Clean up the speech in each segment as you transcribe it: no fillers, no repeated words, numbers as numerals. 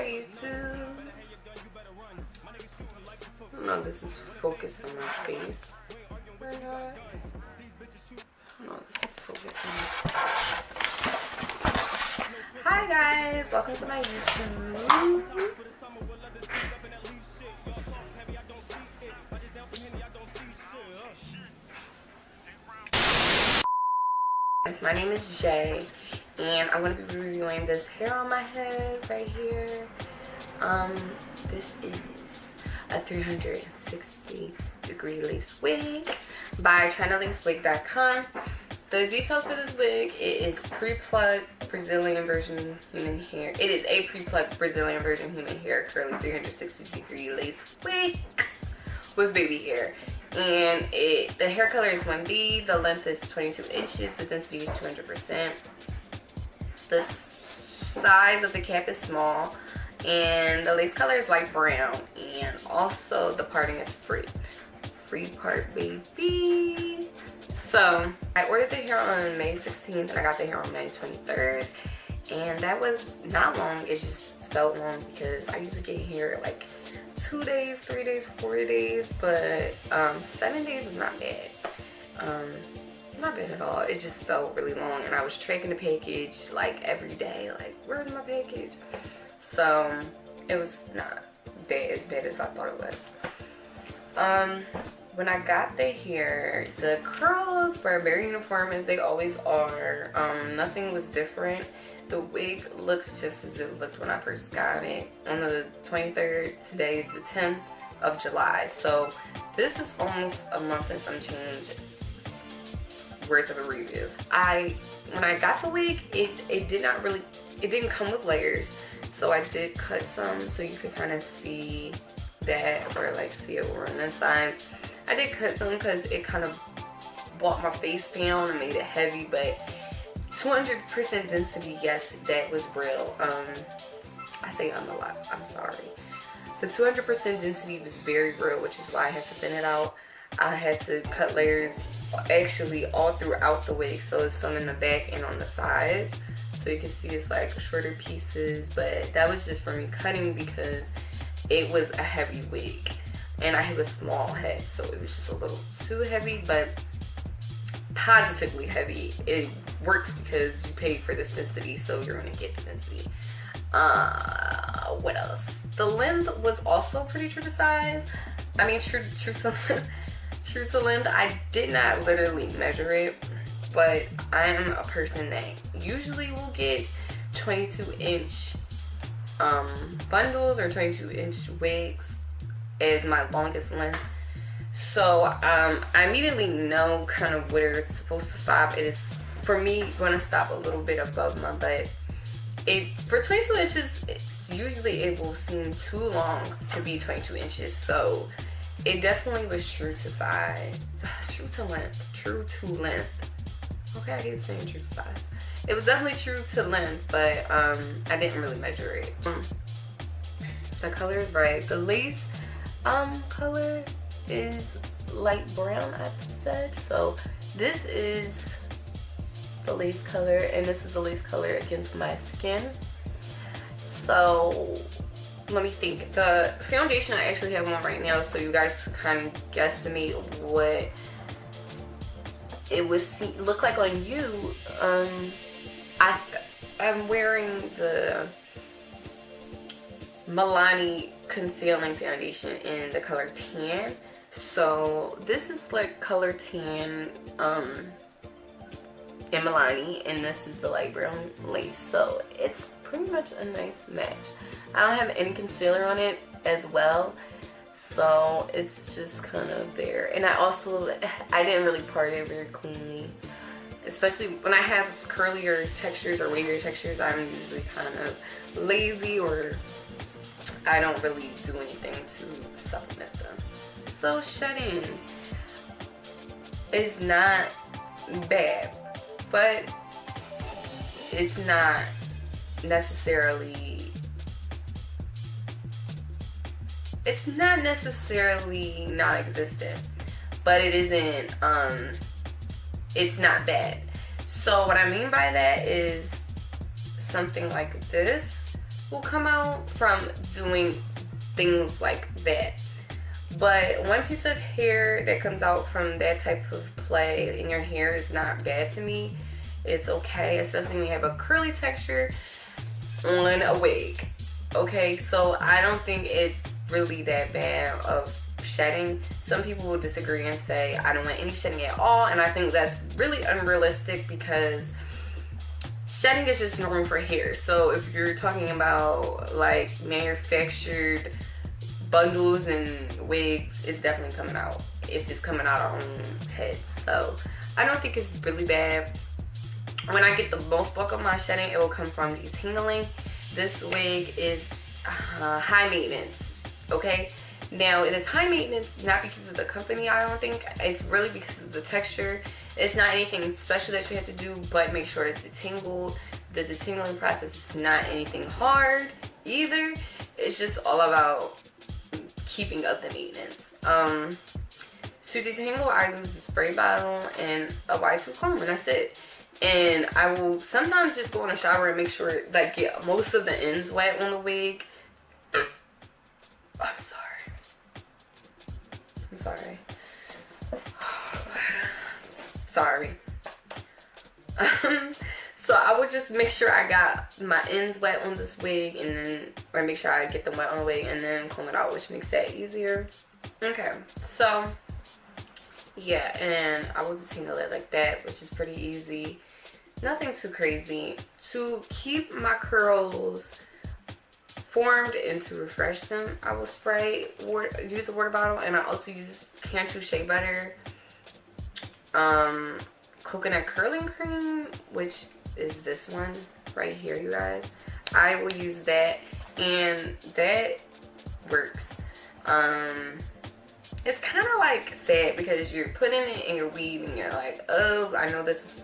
YouTube. I don't know if this is focused on my face or not. I don't know if this is focused on my... Hi guys, welcome to my YouTube. My name is Jay, and I'm going to be reviewing this hair on my head right here. This is a 360-degree lace wig by Chinalacewig.com. The details for this wig, it is pre-plucked Brazilian version human hair. It is a pre-plucked Brazilian version human hair, curly 360-degree lace wig with baby hair. And the hair color is 1B, the length is 22 inches, the density is 200%. The size of the cap is small, and the lace color is light brown, and also the parting is free. Free part, baby. So, I ordered the hair on May 16th, and I got the hair on May 23rd, and that was not long. It just felt long because I usually get hair like 2 days, 3 days, 4 days, but 7 days is not bad. Not bad at all. It just felt really long, and I was tracking the package like every day, like, where's my package? So it was not as bad as I thought it was. When I got the hair, the curls were very uniform as they always are. Nothing was different. The wig looks just as it looked when I first got it on the 23rd. Today is the 10th of July. So this is almost a month and some change worth of a review. When I got the wig, it didn't come with layers. So I did cut some so you could kind of see that, or like see it over on this side. I did cut some because it kind of brought my face down and made it heavy, but 200% density, yes, that was real. I say a lot, I'm sorry. The 200% density was very real, which is why I had to thin it out. I had to cut layers actually all throughout the wig, so it's some in the back and on the sides. So you can see it's like shorter pieces, but that was just for me cutting because it was a heavy wig. And I have a small head, so it was just a little too heavy, but positively heavy. It works because you paid for this density, so you're gonna get the density. What else? The length was also pretty true to size. I mean, true to length. I did not literally measure it, but I am a person that usually will get 22-inch bundles or 22-inch wigs as my longest length. So I immediately know kind of where it's supposed to stop. It is, for me, going to stop a little bit above my butt. For 22 inches, usually it will seem too long to be 22 inches. So it definitely was true to size, true to length. Okay, I keep saying true to size. It was definitely true to length, but I didn't really measure it. The color is right. The lace color is light brown, I said. So this is the lace color, and this is the lace color against my skin. So let me think. The foundation I actually have on right now, so you guys kind of guesstimate what it would look like on you. I'm wearing the Milani concealing foundation in the color tan. So this is like color tan in Milani, and this is the light brown lace. So it's pretty much a nice match. I don't have any concealer on it as well, so it's just kind of there. And I didn't really part it very cleanly. Especially when I have curlier textures or wavier textures, I'm usually kind of lazy, or I don't really do anything to supplement them. So shedding is not bad, but it's not necessarily non-existent, but it isn't it's not bad. So what I mean by that is something like this will come out from doing things like that. But one piece of hair that comes out from that type of play in your hair is not bad to me. It's okay, especially when you have a curly texture on a wig. Okay, so I don't think it's really that bad of shedding. Some people will disagree and say I don't want any shedding at all, and I think that's really unrealistic because shedding is just normal for hair. So if you're talking about like manufactured bundles and wigs, it's definitely coming out if it's coming out our own heads. So I don't think it's really bad. When I get the most bulk of my shedding, it will come from detangling. This wig is high maintenance, okay? Now, it is high maintenance not because of the company, I don't think. It's really because of the texture. It's not anything special that you have to do, but make sure it's detangled. The detangling process is not anything hard either. It's just all about keeping up the maintenance. To detangle, I use a spray bottle and a wide tooth comb, and that's it. And I will sometimes just go in the shower and make sure, like, get most of the ends wet on the wig. I'm sorry. Sorry. So I would just make sure I got my ends wet on this wig, and then, or make sure I get them wet on the wig and then comb it out, which makes that easier. Okay, so yeah, and I will detangle it like that, which is pretty easy. Nothing too crazy. To keep my curls formed and to refresh them, I will use a water bottle, and I also use Cantu Shea Butter, coconut curling cream, which is this one right here, you guys. I will use that, and that works. It's kind of like sad because you're putting it in your weave and you're like, oh, I know this is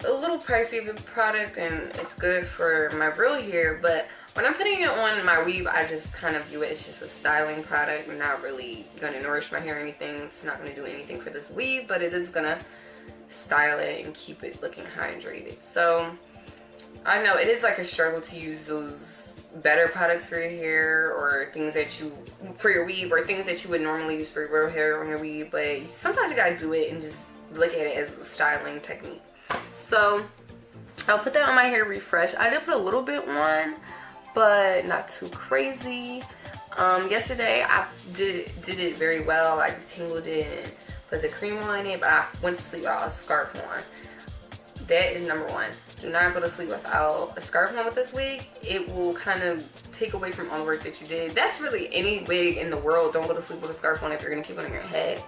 a little pricey of a product and it's good for my real hair, but when I'm putting it on my weave, I just kind of view it as just a styling product. I'm not really going to nourish my hair or anything. It's not going to do anything for this weave, but it is going to style it and keep it looking hydrated. So I know it is like a struggle to use those better products for your hair, or things that you, for your weave, or things that you would normally use for your real hair on your weave, but sometimes you got to do it and just look at it as a styling technique. So I'll put that on my hair to refresh. I did put a little bit on, but not too crazy. Yesterday I did it very well. I detangled it and put the cream on it, but I went to sleep without a scarf on. That is number one. Do not go to sleep without a scarf on with this wig. It will kind of take away from all the work that you did. That's really any wig in the world. Don't go to sleep with a scarf on if you're gonna keep it on your head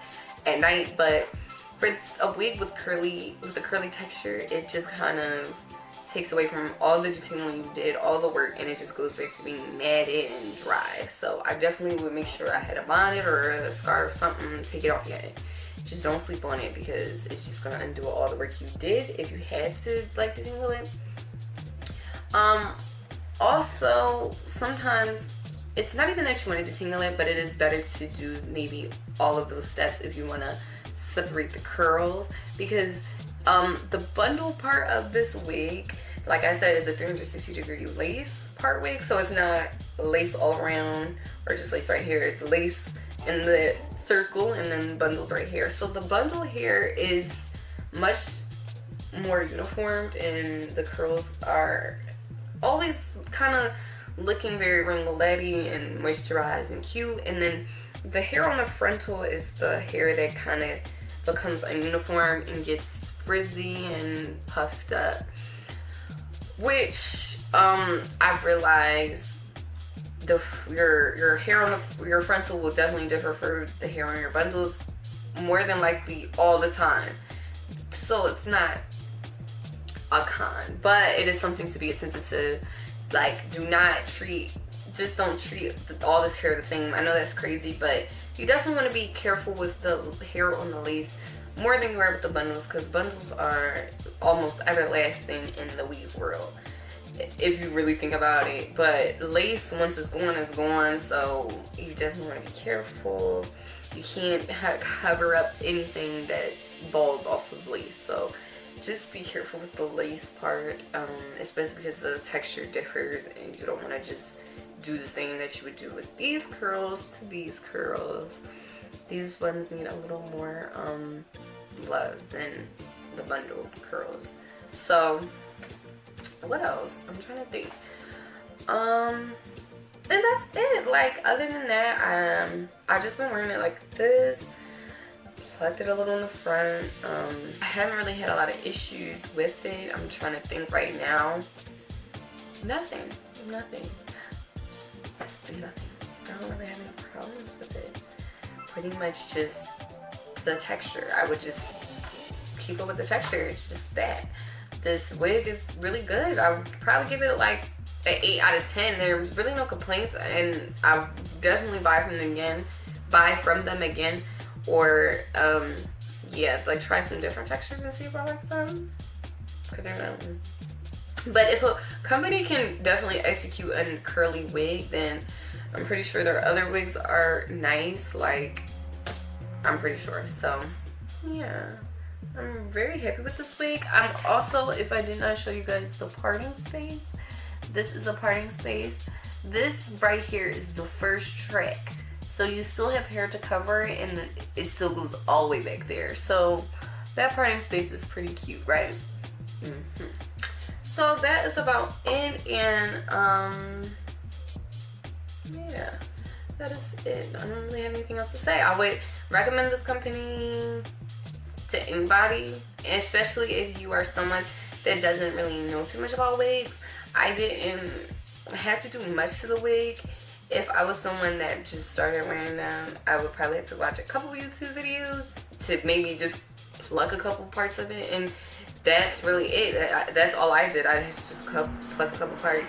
at night. But for a wig with a curly texture, it just kind of takes away from all the detangling you did, all the work, and it just goes back to being matted and dry. So I definitely would make sure I had a bonnet or a scarf, something to take it off your head. Just don't sleep on it because it's just gonna undo all the work you did if you had to like detangle it. Also, sometimes it's not even that you want to detangle it, but it is better to do maybe all of those steps if you want to separate the curls, because the bundle part of this wig, like I said, is a 360-degree lace part wig. So it's not lace all around or just lace right here. It's lace in the circle and then bundles right here. So the bundle here is much more uniformed, and the curls are always kind of looking very ringletty and moisturized and cute. And then the hair on the frontal is the hair that kind of becomes ununiform and gets frizzy and puffed up, which I've realized your hair on your frontal will definitely differ from the hair on your bundles, more than likely all the time. So it's not a con, but it is something to be attentive to. Like, just don't treat all this hair the same. I know that's crazy, but you definitely want to be careful with the hair on the lace more than you are with the bundles, because bundles are almost everlasting in the weave world if you really think about it. But lace, once it's gone, so you definitely want to be careful. You can't cover up anything that falls off of lace. So just be careful with the lace part, especially because the texture differs and you don't want to just do the same that you would do with these curls to these curls. These ones need a little more love than the bundled curls. So what else? I'm trying to think. And that's it. Like, other than that, I just been wearing it like this. Plucked it a little in the front. I haven't really had a lot of issues with it. I'm trying to think right now. Nothing. I don't really have any problems with it. Pretty much just the texture. I would just keep it with the texture. It's just that. This wig is really good. I would probably give it like an 8 out of 10. There's really no complaints, and I'll definitely buy from them again. Or yeah, like try some different textures and see if I like them. Cause they're not. But if a company can definitely execute a curly wig, then I'm pretty sure their other wigs are nice. Like, I'm pretty sure. So yeah, I'm very happy with this wig. I'm also, if I did not show you guys the parting space, this is a parting space. This right here is the first track. So you still have hair to cover and it still goes all the way back there. So that parting space is pretty cute, right? So that is about it, and yeah, that is it. I don't really have anything else to say. I would recommend this company to anybody, especially if you are someone that doesn't really know too much about wigs. I didn't have to do much to the wig. If I was someone that just started wearing them, I would probably have to watch a couple YouTube videos to maybe just pluck a couple parts of it, and that's really it. That's all I did. I just pluck a couple parts.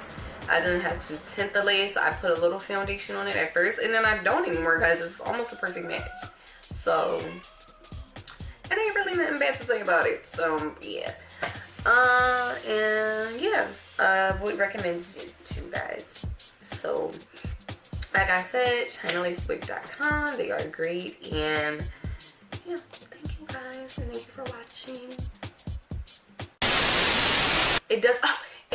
I didn't have to tint the lace. I put a little foundation on it at first, and then I don't anymore because it's almost a perfect match. So it ain't really nothing bad to say about it. So yeah, and yeah, I would recommend it to you guys. So like I said, Chinalacewig.com. They are great, and yeah, thank you guys, and thank you for watching. It does. Oh,